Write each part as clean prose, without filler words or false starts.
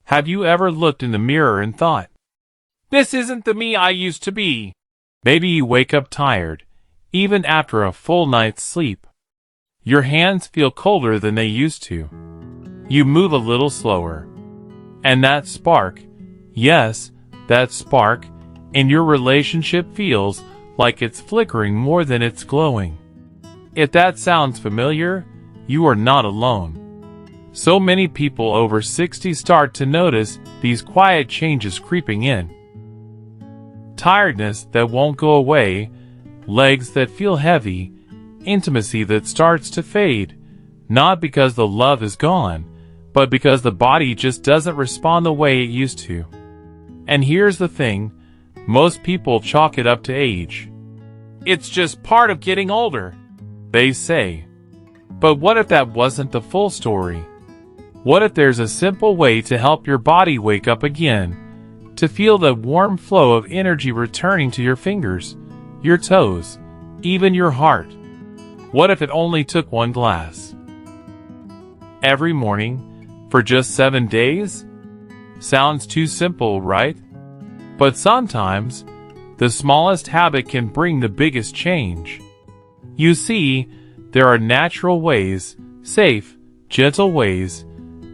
Have you ever looked in the mirror and thought, "This isn't the me I used to be"? Maybe you wake up tired, even after a full night's sleep. Your hands feel colder than they used to. You move a little slower. And that spark, yes, that spark, in your relationship feels like it's flickering more than it's glowing. If that sounds familiar, you are not alone. So many people over 60 start to notice these quiet changes creeping in. Tiredness that won't go away, legs that feel heavy, intimacy that starts to fade, not because the love is gone, but because the body just doesn't respond the way it used to. And here's the thing, most people chalk it up to age. It's just part of getting older, they say. But what if that wasn't the full story? What if there's a simple way to help your body wake up again, to feel the warm flow of energy returning to your fingers, your toes, even your heart? What if it only took one glass? Every morning, for just 7 days? Sounds too simple, right? But sometimes, the smallest habit can bring the biggest change. You see, there are natural ways, safe, gentle ways,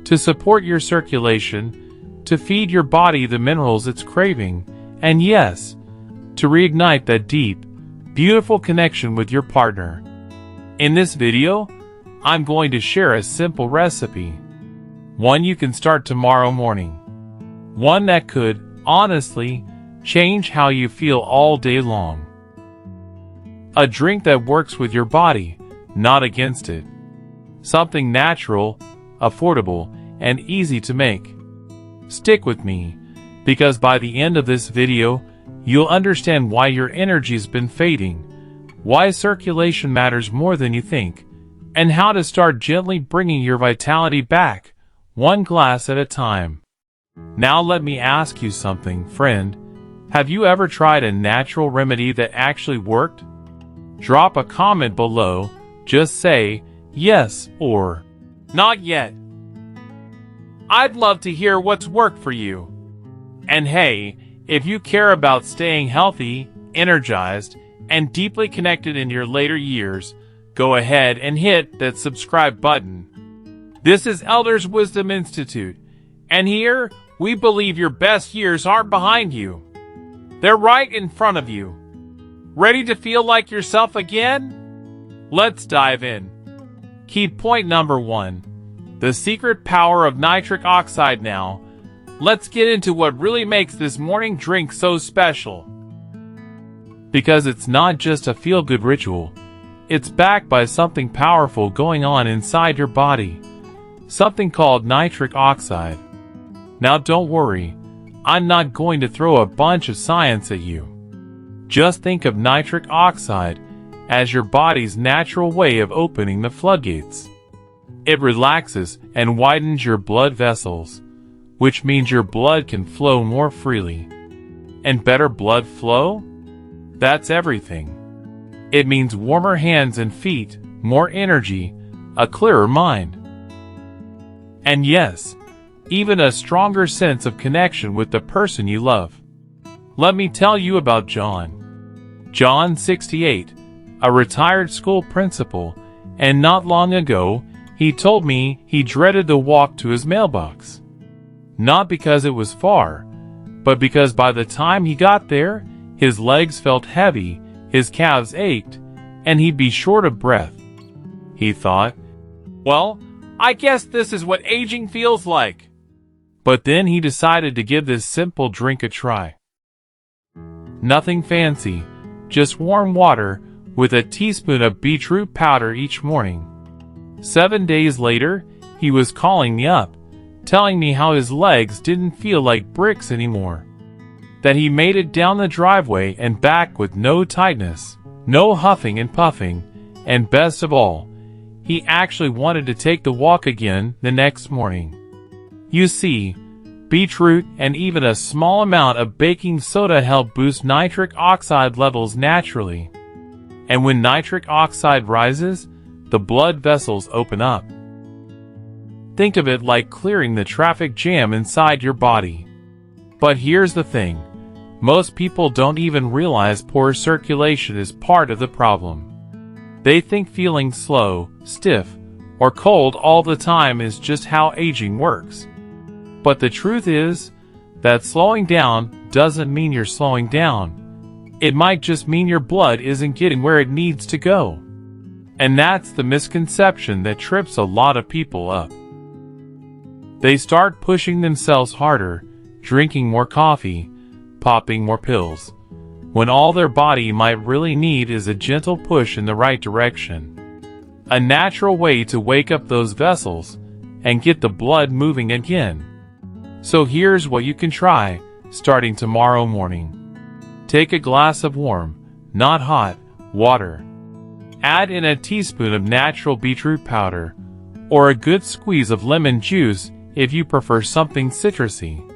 to support your circulation, to feed your body the minerals it's craving, and yes, to reignite that deep, beautiful connection with your partner. In this video, I'm going to share a simple recipe. One you can start tomorrow morning. One that could, honestly, change how you feel all day long. A drink that works with your body, not against it. Something natural, affordable, and easy to make. Stick with me, because by the end of this video, you'll understand why your energy's been fading, why circulation matters more than you think, and how to start gently bringing your vitality back, one glass at a time. Now let me ask you something, friend. Have you ever tried a natural remedy that actually worked? Drop a comment below, just say yes or not yet. I'd love to hear what's worked for you. And hey, if you care about staying healthy, energized, and deeply connected in your later years, go ahead and hit that subscribe button. This is Elders Wisdom Institute, and here we believe your best years aren't behind you. They're right in front of you. Ready to feel like yourself again? Let's dive in. Key point number 1. The secret power of nitric oxide. Now, let's get into what really makes this morning drink so special. Because it's not just a feel-good ritual. It's backed by something powerful going on inside your body. Something called nitric oxide. Now don't worry, I'm not going to throw a bunch of science at you. Just think of nitric oxide as your body's natural way of opening the floodgates. It relaxes and widens your blood vessels, which means your blood can flow more freely. And better blood flow? That's everything. It means warmer hands and feet, more energy, a clearer mind. And yes, even a stronger sense of connection with the person you love. Let me tell you about John. John, 68, a retired school principal, and not long ago, he told me he dreaded the walk to his mailbox. Not because it was far, but because by the time he got there, his legs felt heavy, his calves ached, and he'd be short of breath. He thought, well, I guess this is what aging feels like. But then he decided to give this simple drink a try. Nothing fancy, just warm water with a teaspoon of beetroot powder each morning. 7 days later, he was calling me up, telling me how his legs didn't feel like bricks anymore. That he made it down the driveway and back with no tightness, no huffing and puffing, and best of all, he actually wanted to take the walk again the next morning. You see, beetroot and even a small amount of baking soda help boost nitric oxide levels naturally. And when nitric oxide rises, the blood vessels open up. Think of it like clearing the traffic jam inside your body. But here's the thing. Most people don't even realize poor circulation is part of the problem. They think feeling slow, stiff, or cold all the time is just how aging works. But the truth is that slowing down doesn't mean you're slowing down. It might just mean your blood isn't getting where it needs to go. And that's the misconception that trips a lot of people up. They start pushing themselves harder, drinking more coffee, popping more pills, when all their body might really need is a gentle push in the right direction. A natural way to wake up those vessels and get the blood moving again. So here's what you can try, starting tomorrow morning. Take a glass of warm, not hot, water. Add in a teaspoon of natural beetroot powder, or a good squeeze of lemon juice if you prefer something citrusy.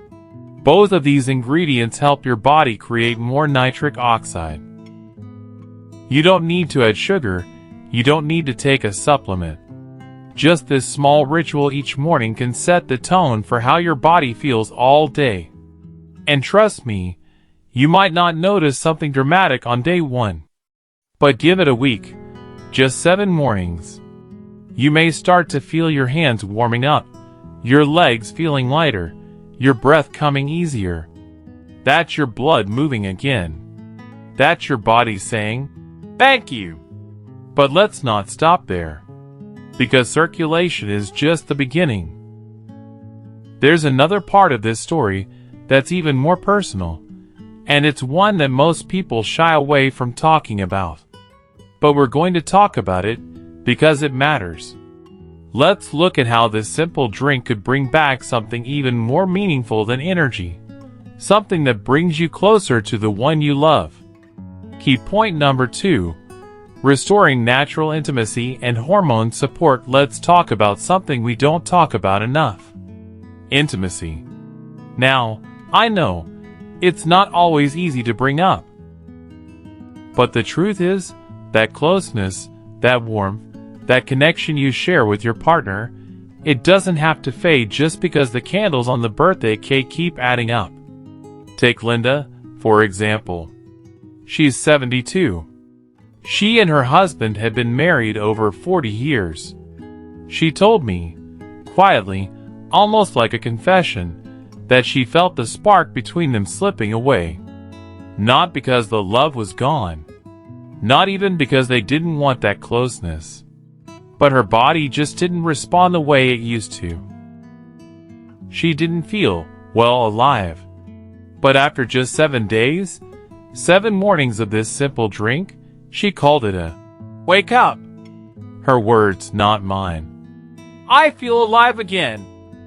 Both of these ingredients help your body create more nitric oxide. You don't need to add sugar, you don't need to take a supplement. Just this small ritual each morning can set the tone for how your body feels all day. And trust me, you might not notice something dramatic on day 1. But give it a week, just 7 mornings. You may start to feel your hands warming up, your legs feeling lighter, your breath coming easier. That's your blood moving again. That's your body saying, "Thank you." But let's not stop there. Because circulation is just the beginning. There's another part of this story that's even more personal, and it's one that most people shy away from talking about. But we're going to talk about it because it matters. Let's look at how this simple drink could bring back something even more meaningful than energy. Something that brings you closer to the one you love. Key point number 2. Restoring natural intimacy and hormone support. Let's talk about something we don't talk about enough. Intimacy. Now, I know, it's not always easy to bring up. But the truth is, that closeness, that warmth, that connection you share with your partner, it doesn't have to fade just because the candles on the birthday cake keep adding up. Take Linda, for example. She's 72. She and her husband had been married over 40 years. She told me, quietly, almost like a confession, that she felt the spark between them slipping away. Not because the love was gone. Not even because they didn't want that closeness. But her body just didn't respond the way it used to. She didn't feel, well, alive. But after just 7 days, 7 mornings of this simple drink, she called it a wake up. Her words, not mine. "I feel alive again,"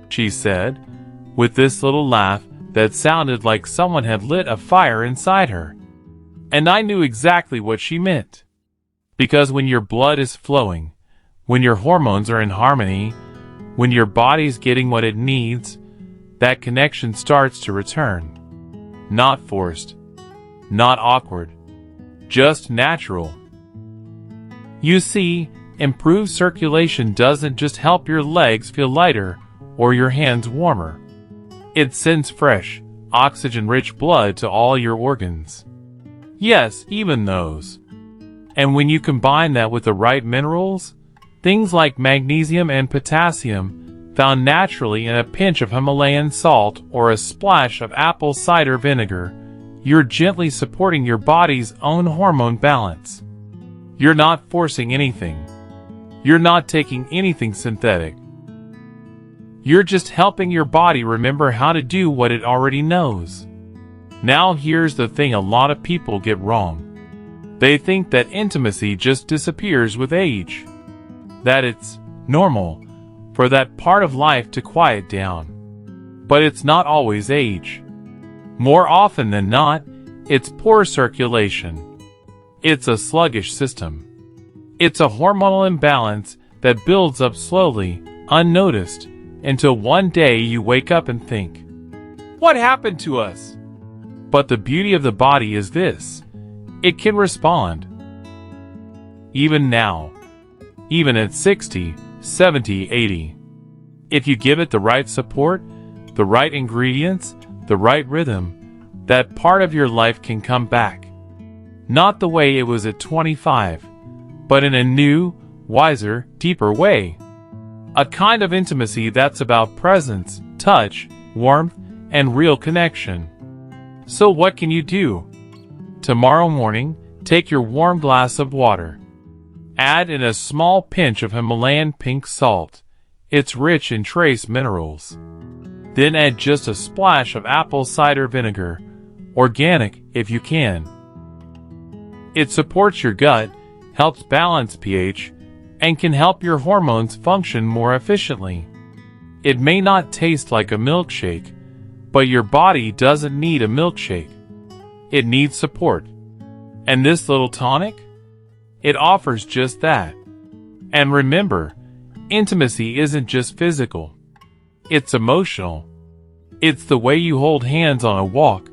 she said, with this little laugh that sounded like someone had lit a fire inside her. And I knew exactly what she meant. Because when your blood is flowing, when your hormones are in harmony, when your body's getting what it needs, that connection starts to return. Not forced. Not awkward. Just natural. You see, improved circulation doesn't just help your legs feel lighter or your hands warmer. It sends fresh, oxygen-rich blood to all your organs. Yes, even those. And when you combine that with the right minerals, things like magnesium and potassium, found naturally in a pinch of Himalayan salt or a splash of apple cider vinegar, you're gently supporting your body's own hormone balance. You're not forcing anything. You're not taking anything synthetic. You're just helping your body remember how to do what it already knows. Now here's the thing a lot of people get wrong. They think that intimacy just disappears with age. That it's normal for that part of life to quiet down. But it's not always age. More often than not, it's poor circulation. It's a sluggish system. It's a hormonal imbalance that builds up slowly, unnoticed, until one day you wake up and think, "What happened to us?" But the beauty of the body is this: it can respond. Even now. Even at 60, 70, 80. If you give it the right support, the right ingredients, the right rhythm, that part of your life can come back. Not the way it was at 25, but in a new, wiser, deeper way. A kind of intimacy that's about presence, touch, warmth, and real connection. So what can you do? Tomorrow morning, take your warm glass of water. Add in a small pinch of Himalayan pink salt. It's rich in trace minerals. Then add just a splash of apple cider vinegar, organic if you can. It supports your gut, helps balance pH, and can help your hormones function more efficiently. It may not taste like a milkshake, but your body doesn't need a milkshake. It needs support. And this little tonic? It offers just that. And remember, intimacy isn't just physical. It's emotional. It's the way you hold hands on a walk,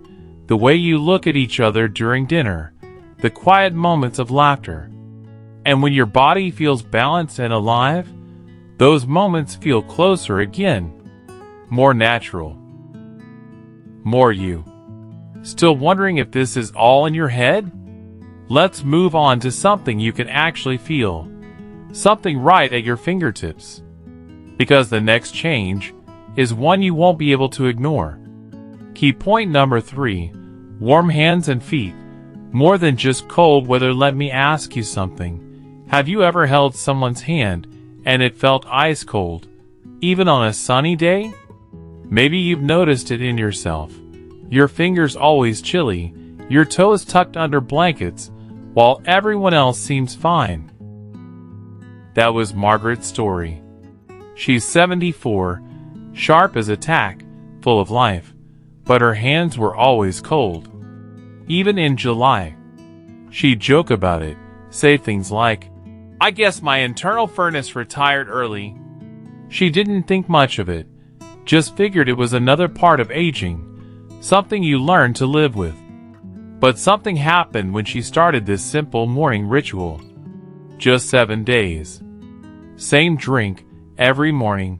the way you look at each other during dinner, the quiet moments of laughter. And when your body feels balanced and alive, those moments feel closer again. More natural. More you. Still wondering if this is all in your head? Let's move on to something you can actually feel. Something right at your fingertips. Because the next change is one you won't be able to ignore. Key point number 3, warm hands and feet. More than just cold weather. Let me ask you something. Have you ever held someone's hand and it felt ice cold, even on a sunny day? Maybe you've noticed it in yourself. Your fingers always chilly, your toes tucked under blankets, while everyone else seems fine. That was Margaret's story. She's 74, sharp as a tack, full of life, but her hands were always cold. Even in July. She'd joke about it, say things like, "I guess my internal furnace retired early." She didn't think much of it, just figured it was another part of aging, something you learn to live with. But something happened when she started this simple morning ritual. Just 7 days. Same drink, every morning.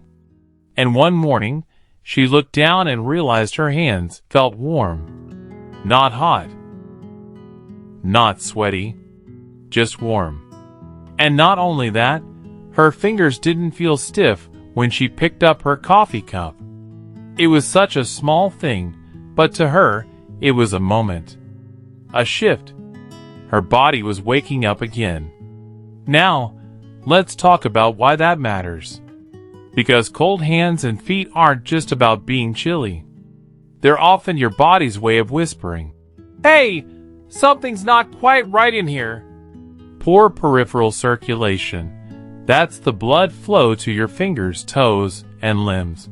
And one morning, she looked down and realized her hands felt warm. Not hot. Not sweaty. Just warm. And not only that, her fingers didn't feel stiff when she picked up her coffee cup. It was such a small thing, but to her, it was a moment. A shift. Her body was waking up again. Now, let's talk about why that matters. Because cold hands and feet aren't just about being chilly. They're often your body's way of whispering, "Hey, something's not quite right in here." Poor peripheral circulation. That's the blood flow to your fingers, toes, and limbs.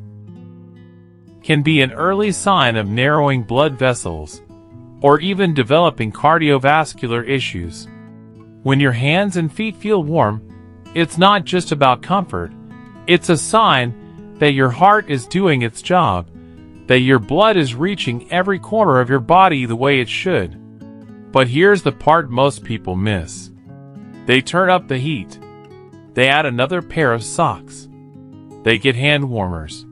Can be an early sign of narrowing blood vessels, or even developing cardiovascular issues. When your hands and feet feel warm, it's not just about comfort. It's a sign that your heart is doing its job, that your blood is reaching every corner of your body the way it should. But here's the part most people miss. They turn up the heat. They add another pair of socks. They get hand warmers.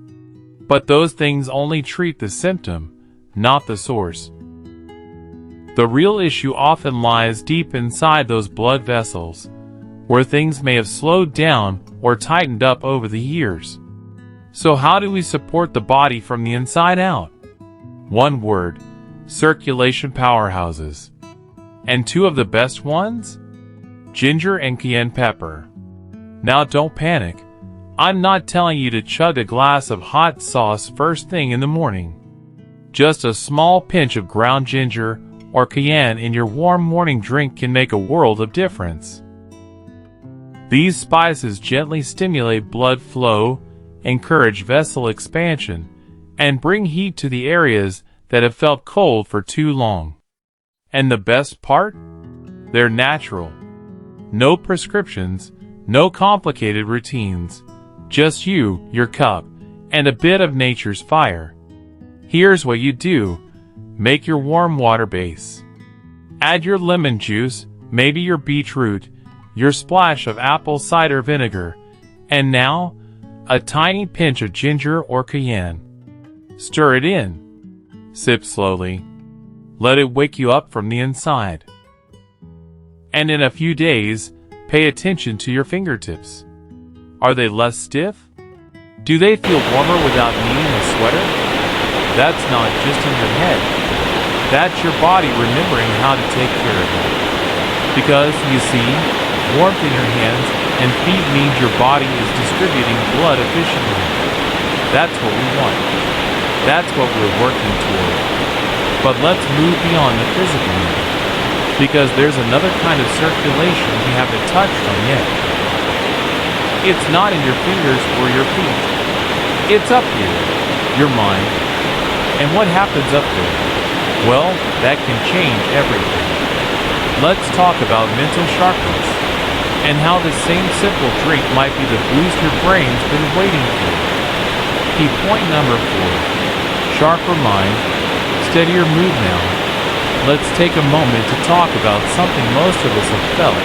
But those things only treat the symptom, not the source. The real issue often lies deep inside those blood vessels, where things may have slowed down or tightened up over the years. So how do we support the body from the inside out? One word: circulation powerhouses. And two of the best ones? Ginger and cayenne pepper. Now don't panic. I'm not telling you to chug a glass of hot sauce first thing in the morning. Just a small pinch of ground ginger or cayenne in your warm morning drink can make a world of difference. These spices gently stimulate blood flow, encourage vessel expansion, and bring heat to the areas that have felt cold for too long. And the best part? They're natural. No prescriptions, no complicated routines. Just you, your cup, and a bit of nature's fire. Here's what you do. Make your warm water base. Add your lemon juice, maybe your beetroot, your splash of apple cider vinegar, and now, a tiny pinch of ginger or cayenne. Stir it in. Sip slowly. Let it wake you up from the inside. And in a few days, pay attention to your fingertips. Are they less stiff? Do they feel warmer without needing a sweater? That's not just in your head. That's your body remembering how to take care of it. Because, you see, warmth in your hands and feet means your body is distributing blood efficiently. That's what we want. That's what we're working toward. But let's move beyond the physical now, because there's another kind of circulation we haven't touched on yet. It's not in your fingers or your feet. It's up here, your mind. And what happens up there? Well, that can change everything. Let's talk about mental sharpness, and how this same simple drink might be the boost your brain's been waiting for. Key point number 4. Sharper mind, steadier mood now. Let's take a moment to talk about something most of us have felt.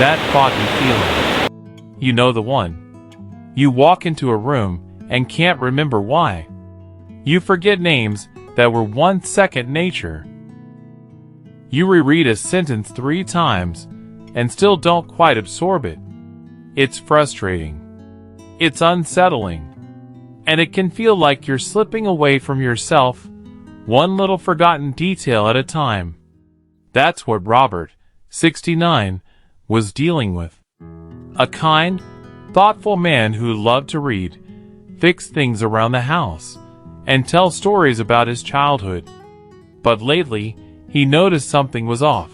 That foggy feeling. You know the one. You walk into a room and can't remember why. You forget names that were once second nature. You reread a sentence 3 times and still don't quite absorb it. It's frustrating. It's unsettling. And it can feel like you're slipping away from yourself, one little forgotten detail at a time. That's what Robert, 69, was dealing with. A kind, thoughtful man who loved to read, fix things around the house, and tell stories about his childhood. But lately, he noticed something was off.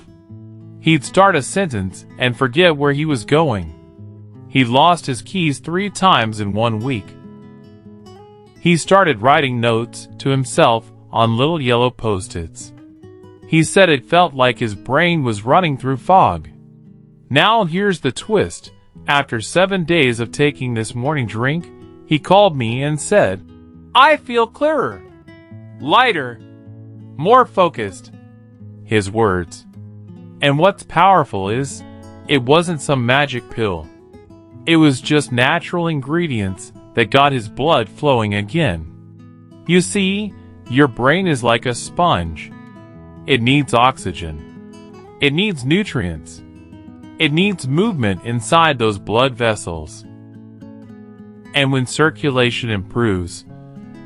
He'd start a sentence and forget where he was going. He lost his keys 3 times in 1 week. He started writing notes to himself on little yellow post-its. He said it felt like his brain was running through fog. Now here's the twist. After 7 days of taking this morning drink, he called me and said, "I feel clearer, lighter, more focused." His words. And what's powerful is, it wasn't some magic pill. It was just natural ingredients that got his blood flowing again. You see, your brain is like a sponge. It needs oxygen. It needs nutrients. It needs movement inside those blood vessels. And when circulation improves,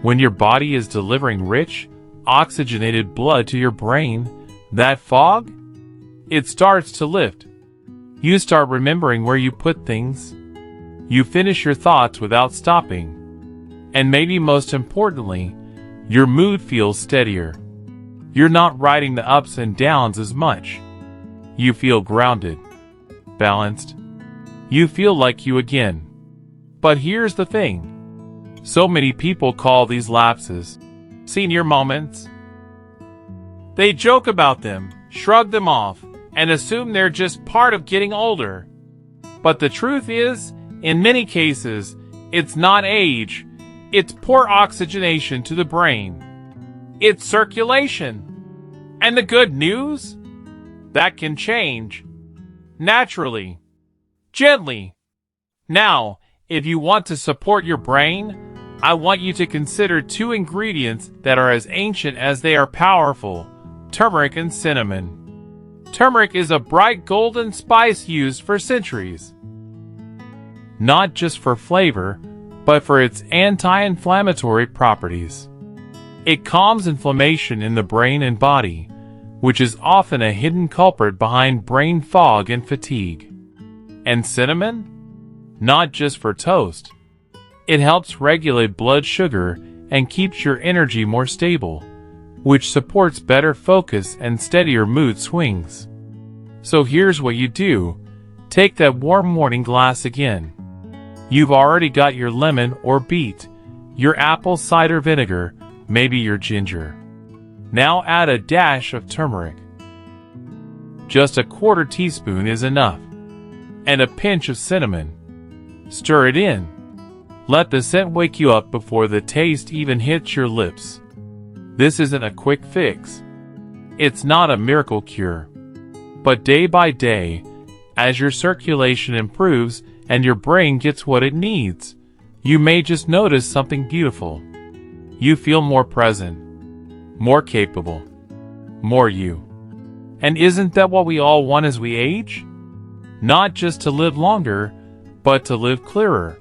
when your body is delivering rich, oxygenated blood to your brain, that fog, it starts to lift. You start remembering where you put things. You finish your thoughts without stopping. And maybe most importantly, your mood feels steadier. You're not riding the ups and downs as much. You feel grounded, balanced. You feel like you again. But here's the thing. So many people call these lapses senior moments. They joke about them, shrug them off, and assume they're just part of getting older. But the truth is, in many cases, it's not age. It's poor oxygenation to the brain. It's circulation. And the good news? That can change. Naturally. Gently. Now, if you want to support your brain, I want you to consider 2 ingredients that are as ancient as they are powerful: turmeric and cinnamon. Turmeric is a bright golden spice used for centuries. Not just for flavor, but for its anti-inflammatory properties. It calms inflammation in the brain and body, which is often a hidden culprit behind brain fog and fatigue. And cinnamon? Not just for toast. It helps regulate blood sugar and keeps your energy more stable, which supports better focus and steadier mood swings. So here's what you do. Take that warm morning glass again. You've already got your lemon or beet, your apple cider vinegar, maybe your ginger. Now add a dash of turmeric. Just a 1/4 teaspoon is enough. And a pinch of cinnamon. Stir it in. Let the scent wake you up before the taste even hits your lips. This isn't a quick fix. It's not a miracle cure. But day by day, as your circulation improves and your brain gets what it needs, You may just notice something beautiful. You feel more present, more capable, more you. And isn't that what we all want as we age? Not just to live longer, but to live clearer,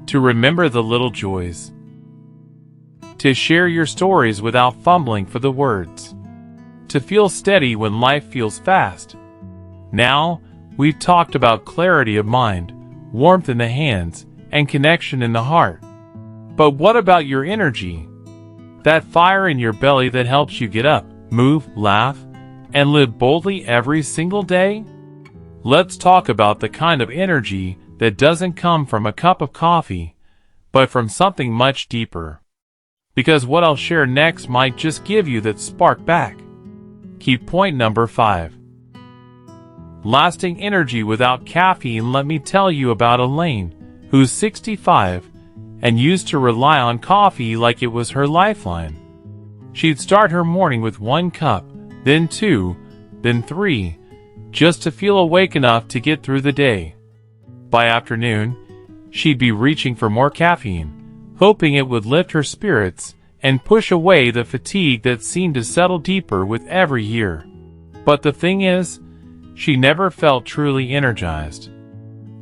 to remember the little joys, to share your stories without fumbling for the words, to feel steady when life feels fast. Now, we've talked about clarity of mind, warmth in the hands, and connection in the heart. But what about your energy? That fire in your belly that helps you get up, move, laugh, and live boldly every single day? Let's talk about the kind of energy that doesn't come from a cup of coffee, but from something much deeper. Because what I'll share next might just give you that spark back. Key point number 5. Lasting energy without caffeine. Let me tell you about Elaine, who's 65, and used to rely on coffee like it was her lifeline. She'd start her morning with 1 cup, then 2, then 3, just to feel awake enough to get through the day. By afternoon, she'd be reaching for more caffeine, hoping it would lift her spirits and push away the fatigue that seemed to settle deeper with every year. But the thing is, she never felt truly energized.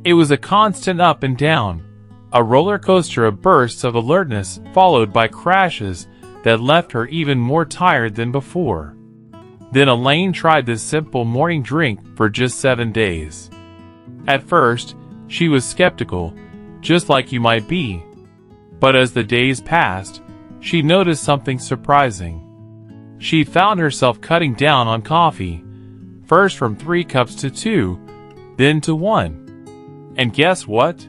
It was a constant up and down, a roller coaster of bursts of alertness followed by crashes that left her even more tired than before. Then Elaine tried this simple morning drink for just 7 days. At first, she was skeptical, just like you might be. But as the days passed, she noticed something surprising. She found herself cutting down on coffee, first from 3 cups to 2, then to 1. And guess what?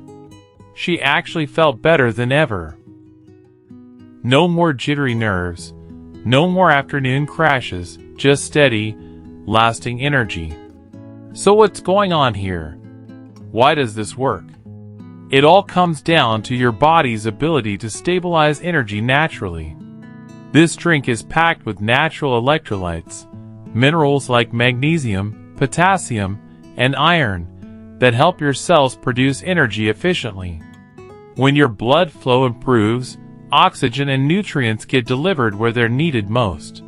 She actually felt better than ever. No more jittery nerves, no more afternoon crashes, just steady, lasting energy. So what's going on here? Why does this work? It all comes down to your body's ability to stabilize energy naturally. This drink is packed with natural electrolytes, minerals like magnesium, potassium, and iron, that help your cells produce energy efficiently. When your blood flow improves, oxygen and nutrients get delivered where they're needed most,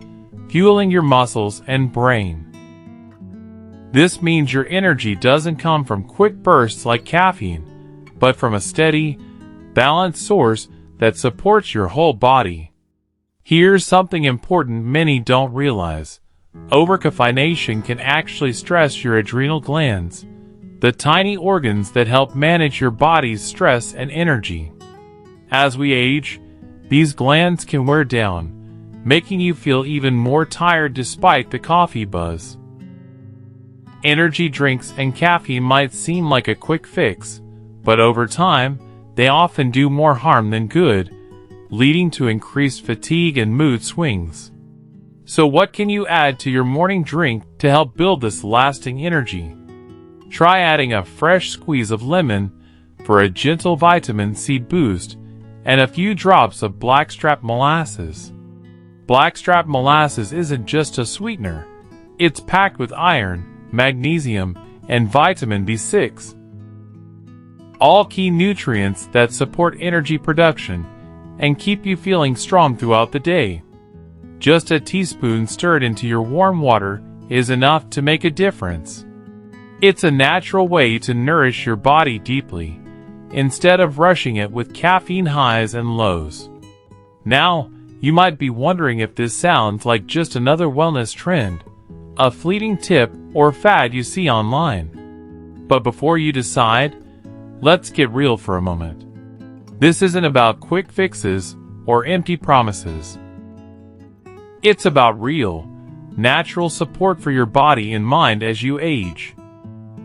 fueling your muscles and brain. This means your energy doesn't come from quick bursts like caffeine, but from a steady, balanced source that supports your whole body. Here's something important many don't realize. Overcaffeination can actually stress your adrenal glands, the tiny organs that help manage your body's stress and energy. As we age, these glands can wear down, making you feel even more tired despite the coffee buzz. Energy drinks and caffeine might seem like a quick fix, but over time, they often do more harm than good, leading to increased fatigue and mood swings. So what can you add to your morning drink to help build this lasting energy? Try adding a fresh squeeze of lemon for a gentle vitamin C boost and a few drops of blackstrap molasses. Blackstrap molasses isn't just a sweetener. It's packed with iron, magnesium, and vitamin B6. All key nutrients that support energy production and keep you feeling strong throughout the day. Just a teaspoon stirred into your warm water is enough to make a difference. It's a natural way to nourish your body deeply, instead of rushing it with caffeine highs and lows. Now, you might be wondering if this sounds like just another wellness trend, a fleeting tip or fad you see online. But before you decide, let's get real for a moment. This isn't about quick fixes or empty promises. It's about real, natural support for your body and mind as you age.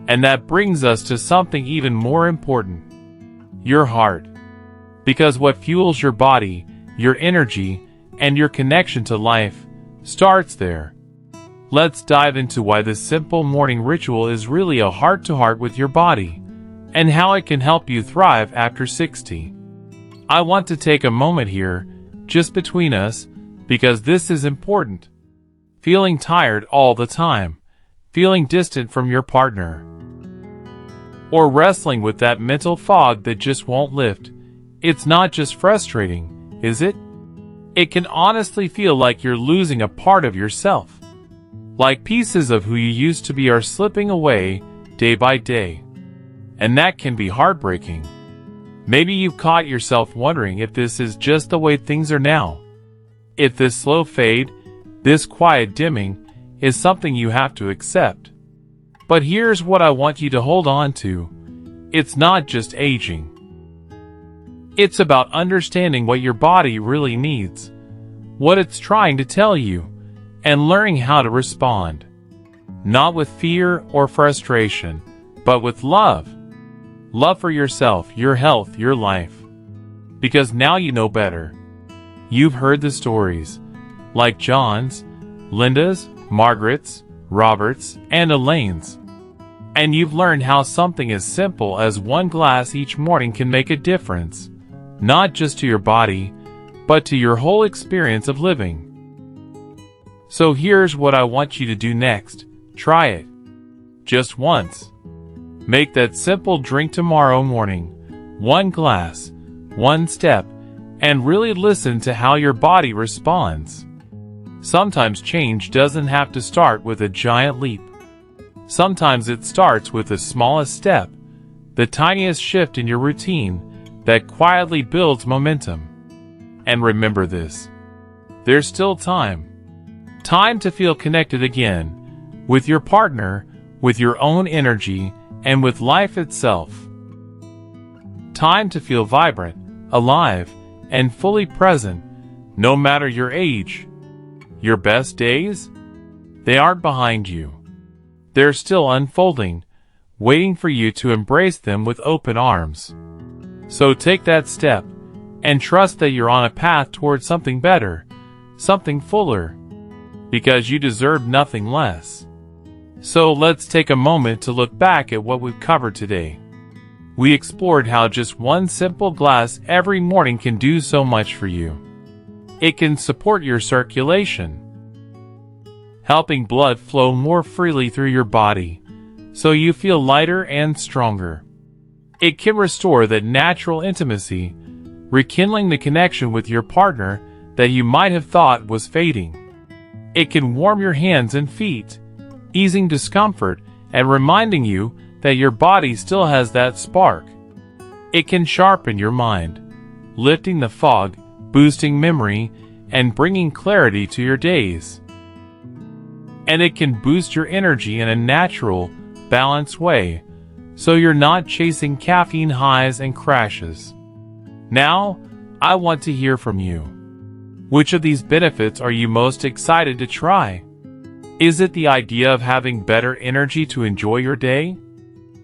And that brings us to something even more important. Your heart. Because what fuels your body, your energy, and your connection to life starts there. Let's dive into why this simple morning ritual is really a heart-to-heart with your body, and how it can help you thrive after 60. I want to take a moment here, just between us, because this is important. Feeling tired all the time, feeling distant from your partner, or wrestling with that mental fog that just won't lift, It's not just frustrating, is it? It can honestly feel like you're losing a part of yourself. Like pieces of who you used to be are slipping away day by day. And that can be heartbreaking. Maybe you've caught yourself wondering if this is just the way things are now. If this slow fade, this quiet dimming, is something you have to accept. But here's what I want you to hold on to. It's not just aging. It's about understanding what your body really needs, what it's trying to tell you, and learning how to respond. Not with fear or frustration, but with love. Love for yourself, your health, your life. Because now you know better. You've heard the stories, like John's, Linda's, Margaret's, Robert's, and Elaine's. And you've learned how something as simple as one glass each morning can make a difference, not just to your body, but to your whole experience of living. So here's what I want you to do next. Try it. Just once. Make that simple drink tomorrow morning. One glass, one step, and really listen to how your body responds. Sometimes change doesn't have to start with a giant leap. Sometimes it starts with the smallest step, the tiniest shift in your routine that quietly builds momentum. And remember this. There's still time. Time to feel connected again, with your partner, with your own energy, and with life itself. Time to feel vibrant, alive, and fully present, no matter your age. Your best days? They aren't behind you. They're still unfolding, waiting for you to embrace them with open arms. So take that step, and trust that you're on a path towards something better, something fuller, because you deserve nothing less. So let's take a moment to look back at what we've covered today. We explored how just one simple glass every morning can do so much for you. It can support your circulation, helping blood flow more freely through your body, so you feel lighter and stronger. It can restore that natural intimacy, rekindling the connection with your partner that you might have thought was fading. It can warm your hands and feet, easing discomfort and reminding you that your body still has that spark. It can sharpen your mind, lifting the fog, boosting memory, and bringing clarity to your days. And it can boost your energy in a natural, balanced way, so you're not chasing caffeine highs and crashes. Now, I want to hear from you. Which of these benefits are you most excited to try? Is it the idea of having better energy to enjoy your day?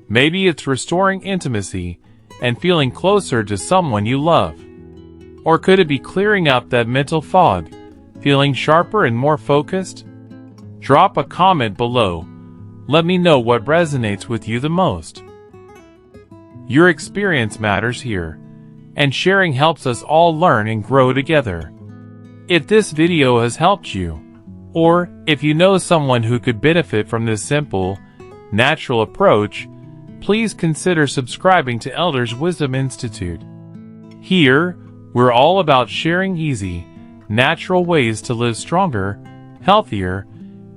Maybe it's restoring intimacy and feeling closer to someone you love. Or could it be clearing up that mental fog, feeling sharper and more focused? Drop a comment below. Let me know what resonates with you the most. Your experience matters here, and sharing helps us all learn and grow together. If this video has helped you, or if you know someone who could benefit from this simple, natural approach, please consider subscribing to Elders Wisdom Institute. Here, we're all about sharing easy, natural ways to live stronger, healthier,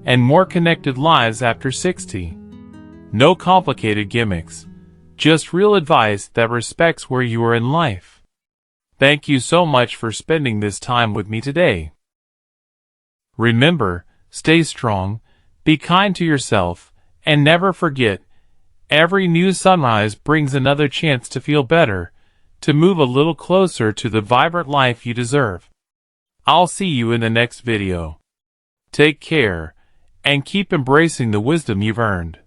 and more connected lives after 60. No complicated gimmicks, just real advice that respects where you are in life. Thank you so much for spending this time with me today. Remember, stay strong, be kind to yourself, and never forget, every new sunrise brings another chance to feel better, to move a little closer to the vibrant life you deserve. I'll see you in the next video. Take care, and keep embracing the wisdom you've earned.